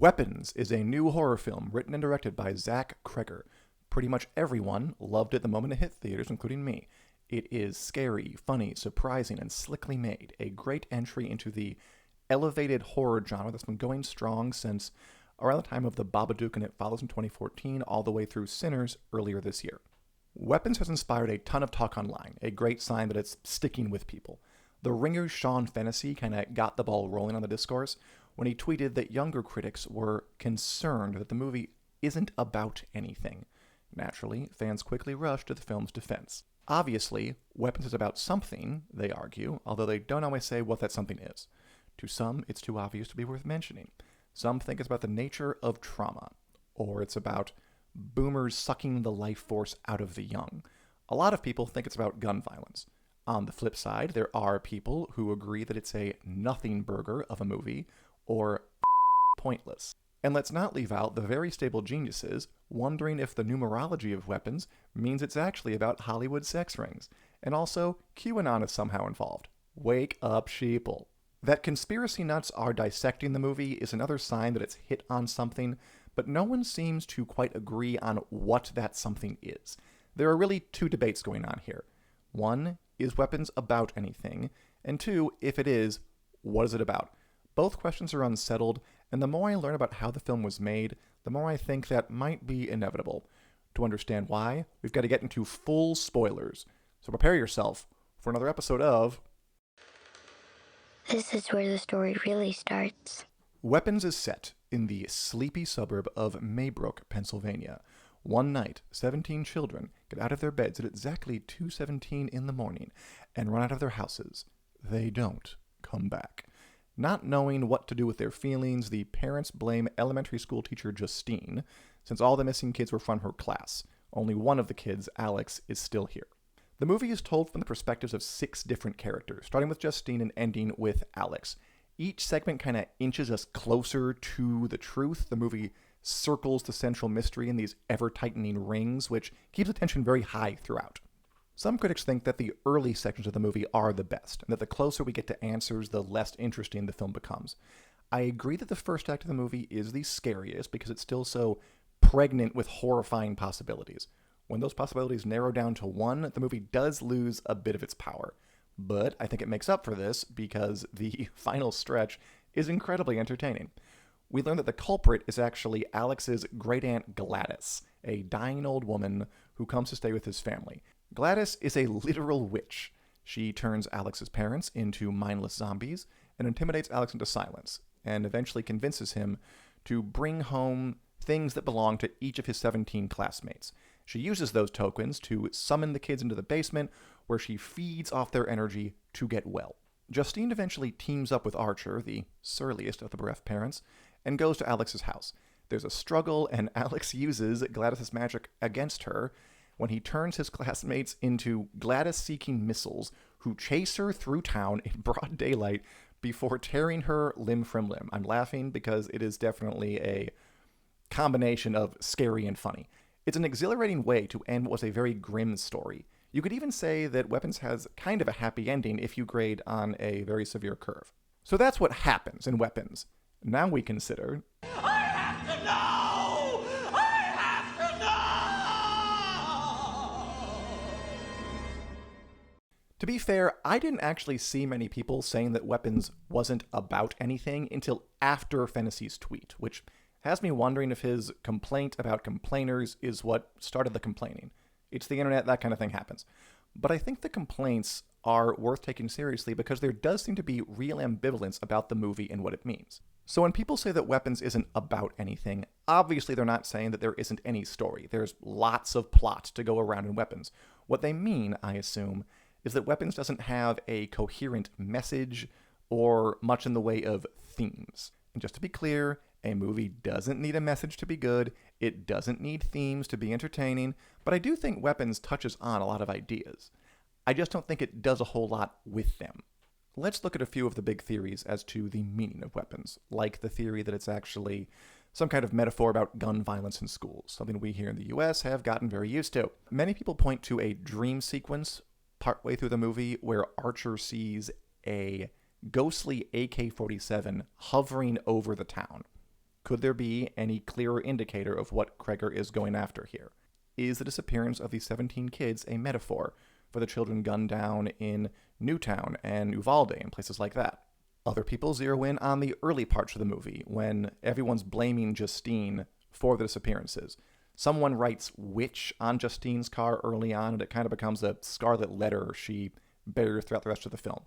Weapons is a new horror film written and directed by Zach Kreger. Pretty much everyone loved it the moment it hit theaters, including me. It is scary, funny, surprising, and slickly made. A great entry into the elevated horror genre that's been going strong since around the time of The Babadook and It Follows in 2014, all the way through Sinners earlier this year. Weapons has inspired a ton of talk online, a great sign that it's sticking with people. The Ringer's Sean Fennessy kind of got the ball rolling on the discourse when he tweeted that younger critics were concerned that the movie isn't about anything. Naturally, fans quickly rushed to the film's defense. Obviously, Weapons is about something, they argue, although they don't always say what that something is. To some, it's too obvious to be worth mentioning. Some think it's about the nature of trauma, or it's about boomers sucking the life force out of the young. A lot of people think it's about gun violence. On the flip side, there are people who agree that it's a nothing burger of a movie, or pointless. And let's not leave out the very stable geniuses wondering if the numerology of Weapons means it's actually about Hollywood sex rings. And also, QAnon is somehow involved. Wake up, sheeple. That conspiracy nuts are dissecting the movie is another sign that it's hit on something, but no one seems to quite agree on what that something is. There are really two debates going on here. One, is Weapons about anything? And two, if it is, what is it about? Both questions are unsettled, and the more I learn about how the film was made, the more I think that might be inevitable. To understand why, we've got to get into full spoilers. So prepare yourself for another episode of This is where the story really starts. Weapons is set in the sleepy suburb of Maybrook, Pennsylvania. One night, 17 children get out of their beds at exactly 2:17 in the morning and run out of their houses. They don't come back. Not knowing what to do with their feelings, the parents blame elementary school teacher Justine, since all the missing kids were from her class. Only one of the kids, Alex, is still here. The movie is told from the perspectives of 6 different characters, starting with Justine and ending with Alex. Each segment kind of inches us closer to the truth. The movie circles the central mystery in these ever-tightening rings, which keeps attention very high throughout. Some critics think that the early sections of the movie are the best, and that the closer we get to answers, the less interesting the film becomes. I agree that the first act of the movie is the scariest because it's still so pregnant with horrifying possibilities. When those possibilities narrow down to one, the movie does lose a bit of its power. But I think it makes up for this because the final stretch is incredibly entertaining. We learn that the culprit is actually Alex's great-aunt Gladys, a dying old woman who comes to stay with his family. Gladys is a literal witch. She turns Alex's parents into mindless zombies and intimidates Alex into silence, and eventually convinces him to bring home things that belong to each of his 17 classmates. She uses those tokens to summon the kids into the basement, where she feeds off their energy to get well. Justine eventually teams up with Archer, the surliest of the bereft parents, and goes to Alex's house. There's a struggle, and Alex uses Gladys' magic against her when he turns his classmates into Gladys-seeking missiles who chase her through town in broad daylight before tearing her limb from limb. I'm laughing because it is definitely a combination of scary and funny. It's an exhilarating way to end what was a very grim story. You could even say that Weapons has kind of a happy ending if you grade on a very severe curve. So that's what happens in Weapons. Now we consider I have to know! I have to know! To be fair, I didn't actually see many people saying that Weapons wasn't about anything until after Fennessy's tweet, which has me wondering if his complaint about complainers is what started the complaining. It's the internet, that kind of thing happens. But I think the complaints are worth taking seriously because there does seem to be real ambivalence about the movie and what it means. So when people say that Weapons isn't about anything, obviously they're not saying that there isn't any story. There's lots of plot to go around in Weapons. What they mean, I assume, is that Weapons doesn't have a coherent message or much in the way of themes. And just to be clear, a movie doesn't need a message to be good, it doesn't need themes to be entertaining, but I do think Weapons touches on a lot of ideas. I just don't think it does a whole lot with them. Let's look at a few of the big theories as to the meaning of Weapons, like the theory that it's actually some kind of metaphor about gun violence in schools, something we here in the US have gotten very used to. Many people point to a dream sequence partway through the movie where Archer sees a ghostly AK-47 hovering over the town. Could there be any clearer indicator of what Kreger is going after here? Is the disappearance of these 17 kids a metaphor for the children gunned down in Newtown and Uvalde and places like that? Other people zero in on the early parts of the movie when everyone's blaming Justine for the disappearances. Someone writes witch on Justine's car early on, and it kind of becomes a scarlet letter she bears throughout the rest of the film.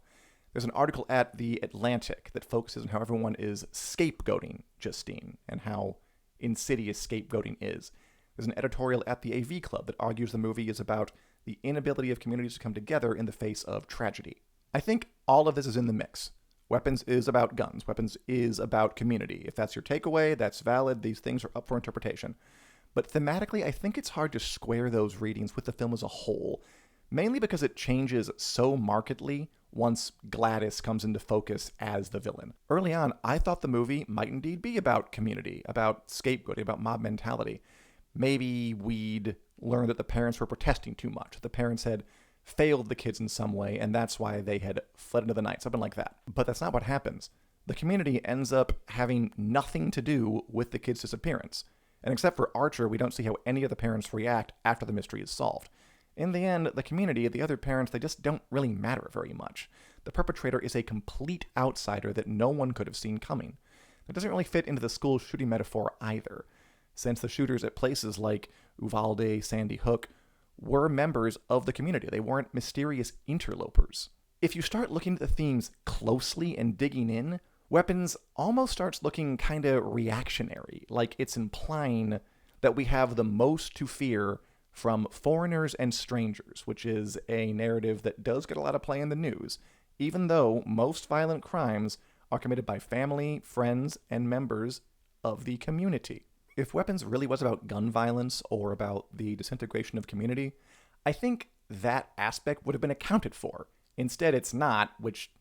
There's an article at The Atlantic that focuses on how everyone is scapegoating Justine and how insidious scapegoating is. There's an editorial at the AV Club that argues the movie is about the inability of communities to come together in the face of tragedy. I think all of this is in the mix. Weapons is about guns. Weapons is about community. If that's your takeaway, that's valid. These things are up for interpretation. But thematically, I think it's hard to square those readings with the film as a whole, mainly because it changes so markedly once Gladys comes into focus as the villain. Early on, I thought the movie might indeed be about community, about scapegoating, about mob mentality. Maybe we'd learn that the parents were protesting too much. The parents had failed the kids in some way, and that's why they had fled into the night, something like that. But that's not what happens. The community ends up having nothing to do with the kids' disappearance. And except for Archer, we don't see how any of the parents react after the mystery is solved. In the end, the community, the other parents, they just don't really matter very much. The perpetrator is a complete outsider that no one could have seen coming. That doesn't really fit into the school shooting metaphor either, since the shooters at places like Uvalde, Sandy Hook, were members of the community. They weren't mysterious interlopers. If you start looking at the themes closely and digging in, Weapons almost starts looking kind of reactionary, like it's implying that we have the most to fear from foreigners and strangers, which is a narrative that does get a lot of play in the news, even though most violent crimes are committed by family, friends, and members of the community. If Weapons really was about gun violence or about the disintegration of community, I think that aspect would have been accounted for. Instead, it's not, which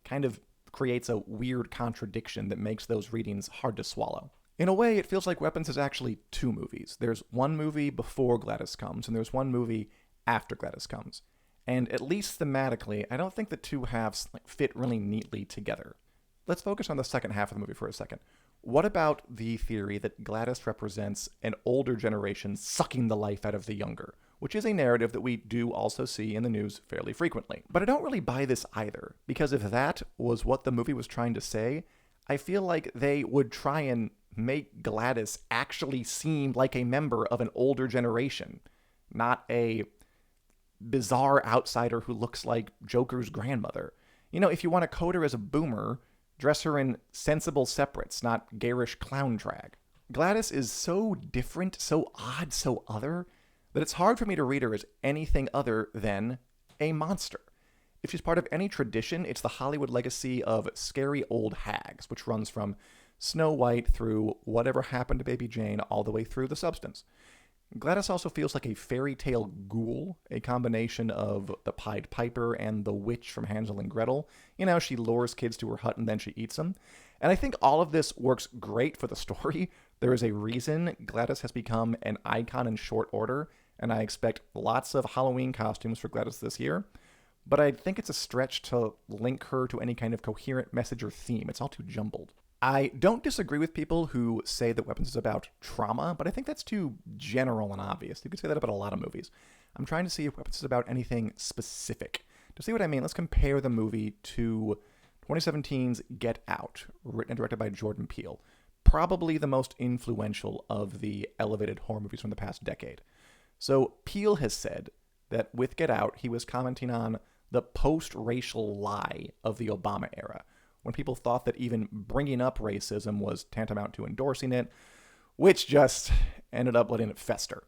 kind of creates a weird contradiction that makes those readings hard to swallow. In a way, it feels like Weapons is actually two movies. There's one movie before Gladys Comes, and there's one movie after Gladys Comes. And at least thematically, I don't think the two halves fit really neatly together. Let's focus on the second half of the movie for a second. What about the theory that Gladys represents an older generation sucking the life out of the younger, which is a narrative that we do also see in the news fairly frequently. But I don't really buy this either, because if that was what the movie was trying to say, I feel like they would try and make Gladys actually seem like a member of an older generation, not a bizarre outsider who looks like Joker's grandmother. You know, if you want to code her as a boomer, dress her in sensible separates, not garish clown drag. Gladys is so different, so odd, so other, that it's hard for me to read her as anything other than a monster. If she's part of any tradition, it's the Hollywood legacy of scary old hags, which runs from Snow White through Whatever Happened to Baby Jane all the way through The Substance. Gladys also feels like a fairy tale ghoul, a combination of the Pied Piper and the witch from Hansel and Gretel. You know, she lures kids to her hut and then she eats them. And I think all of this works great for the story. There is a reason Gladys has become an icon in short order, and I expect lots of Halloween costumes for Gladys this year. But I think it's a stretch to link her to any kind of coherent message or theme. It's all too jumbled. I don't disagree with people who say that Weapons is about trauma, but I think that's too general and obvious. You could say that about a lot of movies. I'm trying to see if Weapons is about anything specific. To see what I mean, let's compare the movie to 2017's Get Out, written and directed by Jordan Peele. Probably the most influential of the elevated horror movies from the past decade. So Peele has said that with Get Out, he was commenting on the post-racial lie of the Obama era, when people thought that even bringing up racism was tantamount to endorsing it, which just ended up letting it fester.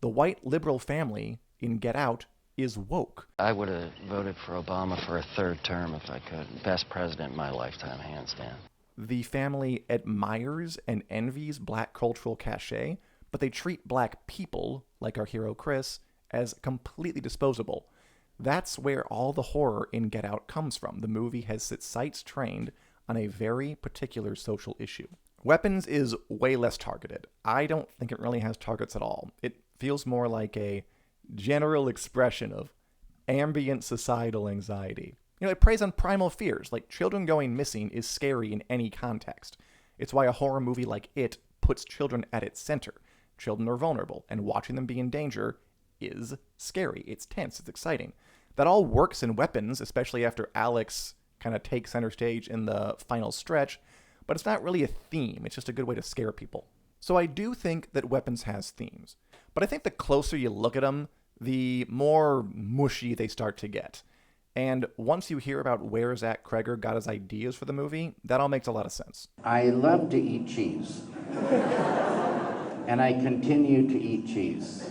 The white liberal family in Get Out is woke. I would have voted for Obama for a third term if I could. Best president in my lifetime, hands down. The family admires and envies black cultural cachet, but they treat black people, like our hero Chris, as completely disposable. That's where all the horror in Get Out comes from. The movie has its sights trained on a very particular social issue. Weapons is way less targeted. I don't think it really has targets at all. It feels more like a general expression of ambient societal anxiety. You know, it preys on primal fears, like children going missing is scary in any context. It's why a horror movie like It puts children at its center. Children are vulnerable, and watching them be in danger is scary. It's tense. It's exciting. That all works in Weapons, especially after Alex kind of takes center stage in the final stretch, but it's not really a theme. It's just a good way to scare people. So I do think that Weapons has themes, but I think the closer you look at them, the more mushy they start to get. And once you hear about where Zach Cregger got his ideas for the movie, that all makes a lot of sense. I love to eat cheese. And I continue to eat cheese.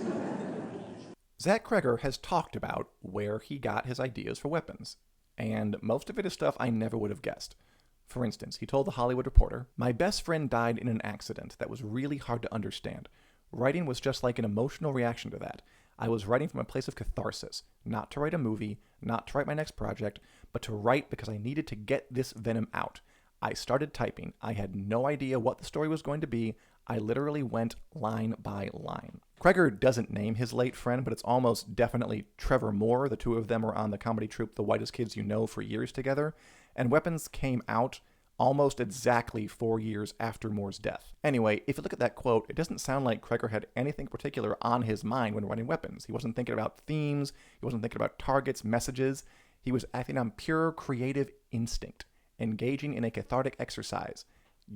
Zach Cregger has talked about where he got his ideas for Weapons, and most of it is stuff I never would have guessed. For instance, he told The Hollywood Reporter, "My best friend died in an accident that was really hard to understand. Writing was just like an emotional reaction to that. I was writing from a place of catharsis, not to write a movie, not to write my next project, but to write because I needed to get this venom out. I started typing. I had no idea what the story was going to be. I literally went line by line." Cregger doesn't name his late friend, but it's almost definitely Trevor Moore. The two of them were on the comedy troupe The Whitest Kids You Know for years together, and Weapons came out almost exactly 4 years after Moore's death. Anyway, if you look at that quote, it doesn't sound like Cregger had anything particular on his mind when writing Weapons. He wasn't thinking about themes, he wasn't thinking about targets, messages. He was acting on pure creative instinct, engaging in a cathartic exercise,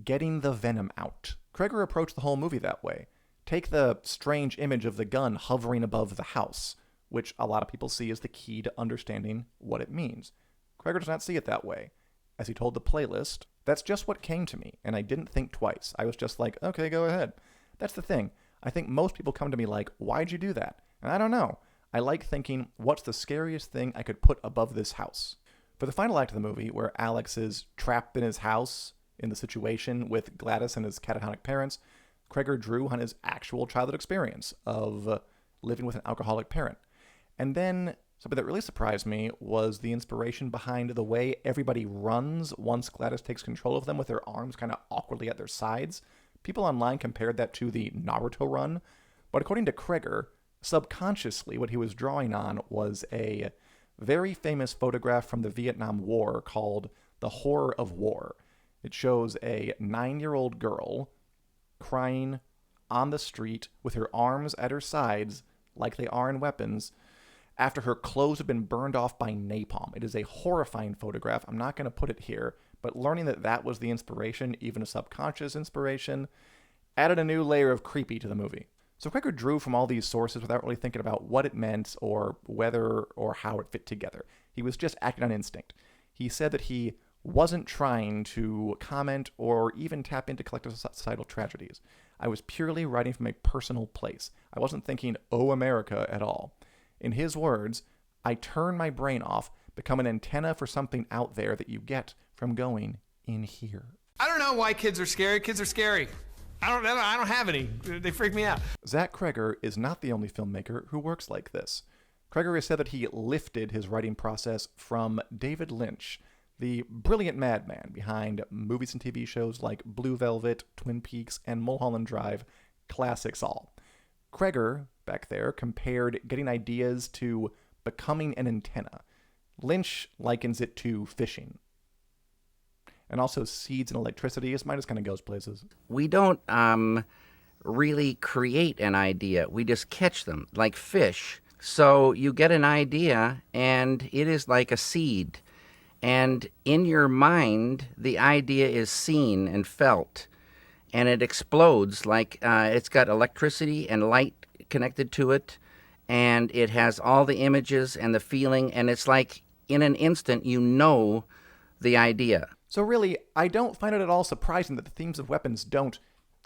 getting the venom out. Cregger approached the whole movie that way. Take the strange image of the gun hovering above the house, which a lot of people see as the key to understanding what it means. Cregger does not see it that way. As he told The Playlist, "That's just what came to me, and I didn't think twice. I was just like, okay, go ahead." That's the thing. I think most people come to me like, "Why'd you do that?" And I don't know. I like thinking, what's the scariest thing I could put above this house? For the final act of the movie, where Alex is trapped in his house in the situation with Gladys and his catatonic parents, Cregger drew on his actual childhood experience of living with an alcoholic parent. And then something that really surprised me was the inspiration behind the way everybody runs once Gladys takes control of them with their arms kind of awkwardly at their sides. People online compared that to the Naruto run, but according to Cregger, subconsciously what he was drawing on was a very famous photograph from the Vietnam War called The Horror of War. It shows a 9-year-old girl crying on the street with her arms at her sides like they are in Weapons after her clothes have been burned off by napalm. It is a horrifying photograph. I'm not going to put it here, but learning that that was the inspiration, even a subconscious inspiration, added a new layer of creepy to the movie. So Cregger drew from all these sources without really thinking about what it meant or whether or how it fit together. He was just acting on instinct. He said that he wasn't trying to comment or even tap into collective societal tragedies. I was purely writing from a personal place. I wasn't thinking, "Oh, America," at all. In his words, "I turn my brain off, become an antenna for something out there that you get from going in here." I don't know why kids are scary. Kids are scary. I don't have any. They freak me out. Zach Cregger is not the only filmmaker who works like this. Cregger has said that he lifted his writing process from David Lynch, the brilliant madman behind movies and TV shows like Blue Velvet, Twin Peaks, and Mulholland Drive, classics all. Cregger, back there, compared getting ideas to becoming an antenna. Lynch likens it to fishing. And also seeds and electricity. Mine just kind of goes places. We don't really create an idea. We just catch them, like fish. So you get an idea, and it is like a seed. And in your mind, the idea is seen and felt, and it explodes like it's got electricity and light connected to it, and it has all the images and the feeling, and it's like in an instant you know the idea. So really, I don't find it at all surprising that the themes of Weapons don't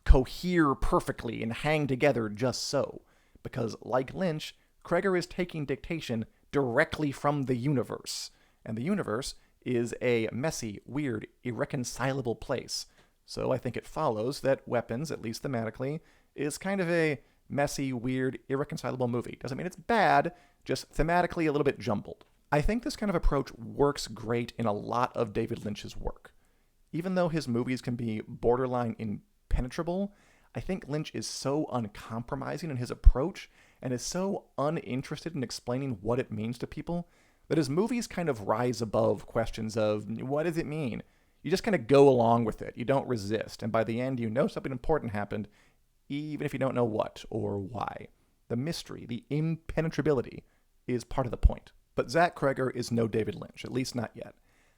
cohere perfectly and hang together just so, because like Lynch, Cregger is taking dictation directly from the universe, and the universe is a messy, weird, irreconcilable place. So I think it follows that Weapons, at least thematically, is kind of a messy, weird, irreconcilable movie. Doesn't mean it's bad, just thematically a little bit jumbled. I think this kind of approach works great in a lot of David Lynch's work. Even though his movies can be borderline impenetrable, I think Lynch is so uncompromising in his approach and is so uninterested in explaining what it means to people that his movies kind of rise above questions of what does it mean? You just kind of go along with it. You don't resist. And by the end, you know something important happened, even if you don't know what or why. The mystery, the impenetrability, is part of the point. But Zach Cregger is no David Lynch, at least not yet.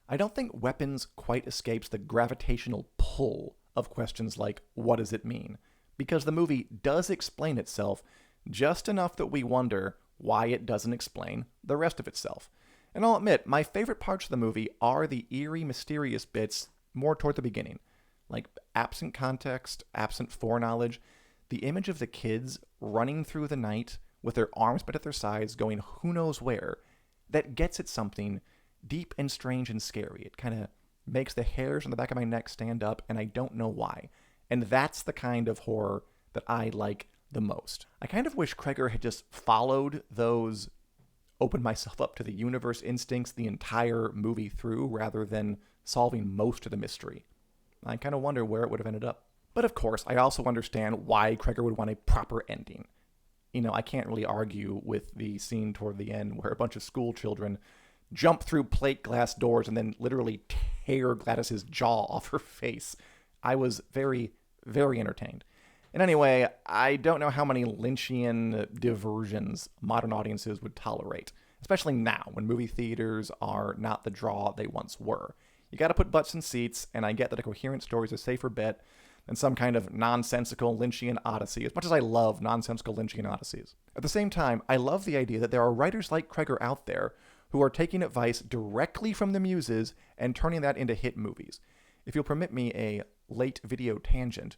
I don't think Weapons quite escapes the gravitational pull of questions like, what does it mean? Because the movie does explain itself just enough that we wonder why it doesn't explain the rest of itself. And I'll admit, my favorite parts of the movie are the eerie, mysterious bits more toward the beginning. Like absent context, absent foreknowledge, the image of the kids running through the night with their arms bent at their sides going who knows where, that gets at something deep and strange and scary. It kind of makes the hairs on the back of my neck stand up, and I don't know why. And that's the kind of horror that I like the most. I kind of wish Cregger had just followed those open myself up to the universe instincts the entire movie through rather than solving most of the mystery. I kind of wonder where it would have ended up. But of course, I also understand why Cregger would want a proper ending. You know, I can't really argue with the scene toward the end where a bunch of school children jump through plate glass doors and then literally tear Gladys's jaw off her face. I was very, very entertained. And anyway, I don't know how many Lynchian diversions modern audiences would tolerate, especially now when movie theaters are not the draw they once were. You gotta put butts in seats, and I get that a coherent story is a safer bet than some kind of nonsensical Lynchian odyssey, as much as I love nonsensical Lynchian odysseys. At the same time, I love the idea that there are writers like Cregger out there who are taking advice directly from the muses and turning that into hit movies. If you'll permit me a late video tangent,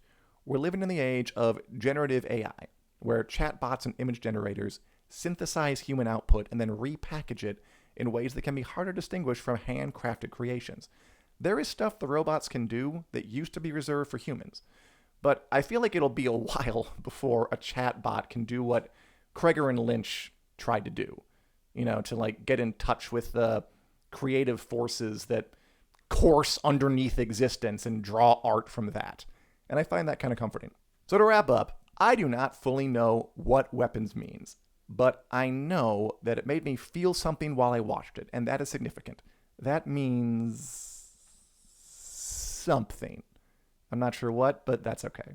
we're living in the age of generative AI, where chatbots and image generators synthesize human output and then repackage it in ways that can be harder to distinguish from handcrafted creations. There is stuff the robots can do that used to be reserved for humans, but I feel like it'll be a while before a chatbot can do what Cregger and Lynch tried to do. You know, to like get in touch with the creative forces that course underneath existence and draw art from that. And I find that kind of comforting. So to wrap up, I do not fully know what Weapons means, but I know that it made me feel something while I watched it, and that is significant. That means something. I'm not sure what, but that's okay.